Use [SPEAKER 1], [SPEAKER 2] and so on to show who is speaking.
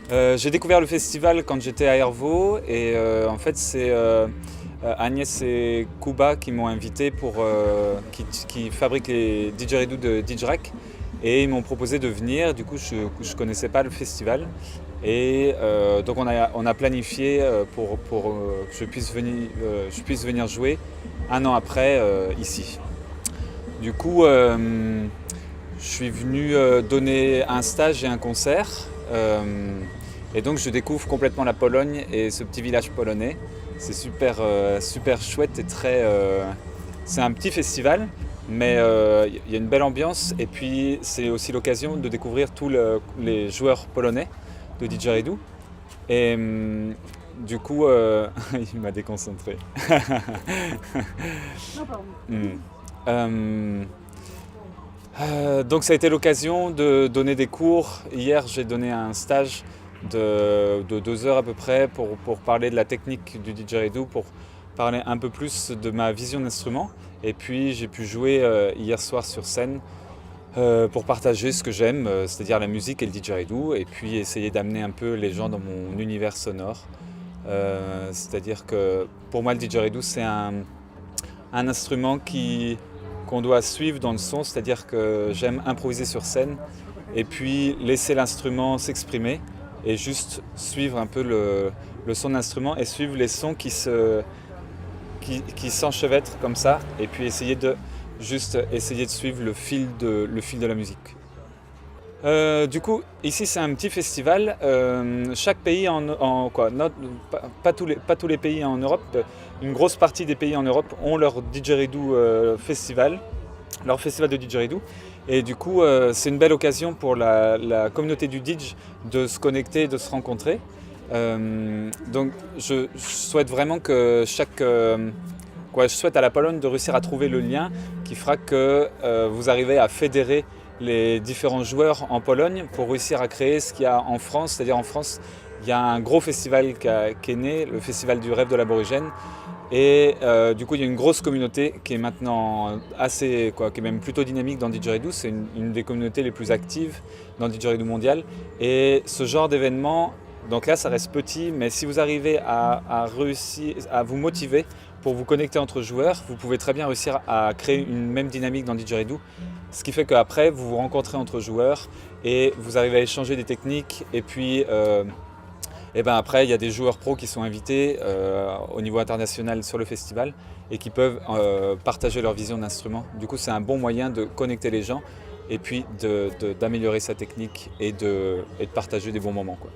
[SPEAKER 1] J'ai découvert le festival quand j'étais à Hervaux et en fait c'est Agnès et Kuba qui m'ont invité qui fabriquent les didgeridoo de Didgerak et ils m'ont proposé de venir. Du coup je connaissais pas le festival et donc on a planifié pour que je puisse venir jouer un an après ici. Du coup je suis venu donner un stage et un concert. Et donc je découvre complètement la Pologne et ce petit village polonais. C'est super chouette et c'est un petit festival, mais il y a une belle ambiance. Et puis c'est aussi l'occasion de découvrir les joueurs polonais de didgeridoo. Et du coup, il m'a déconcentré.
[SPEAKER 2] Non, pardon.
[SPEAKER 1] Euh, donc ça a été l'occasion de donner des cours. Hier j'ai donné un stage de 2 heures à peu près pour parler de la technique du didgeridoo, pour parler un peu plus de ma vision d'instrument. Et puis j'ai pu jouer hier soir sur scène pour partager ce que j'aime, c'est-à-dire la musique et le didgeridoo, et puis essayer d'amener un peu les gens dans mon univers sonore. C'est-à-dire que pour moi le didgeridoo c'est un instrument qu'on doit suivre dans le son, c'est-à-dire que j'aime improviser sur scène et puis laisser l'instrument s'exprimer et juste suivre un peu le son de l'instrument et suivre les sons qui s'enchevêtrent comme ça et puis essayer de suivre le fil de la musique. Du coup, ici c'est un petit festival. Chaque pays pas tous les pays en Europe, une grosse partie des pays en Europe ont leur didgeridoo festival, leur festival de didgeridoo. Et du coup, c'est une belle occasion pour la communauté du didge de se connecter, de se rencontrer. Donc, je souhaite vraiment que je souhaite à la Pologne de réussir à trouver le lien qui fera que vous arrivez à fédérer les différents joueurs en Pologne pour réussir à créer ce qu'il y a en France. C'est-à-dire en France, il y a un gros festival qui est né, le Festival du rêve de l'aborigène. Et du coup, il y a une grosse communauté qui est maintenant qui est même plutôt dynamique dans Didgeridoo. C'est une des communautés les plus actives dans Didgeridoo mondial. Et ce genre d'événement, donc là, ça reste petit, mais si vous arrivez à réussir à vous motiver pour vous connecter entre joueurs, vous pouvez très bien réussir à créer une même dynamique dans Didgeridoo. Ce qui fait qu'après, vous vous rencontrez entre joueurs et vous arrivez à échanger des techniques. Et puis, après, il y a des joueurs pros qui sont invités au niveau international sur le festival et qui peuvent partager leur vision d'instrument. Du coup, c'est un bon moyen de connecter les gens et puis d'améliorer sa technique et de partager des bons moments, quoi.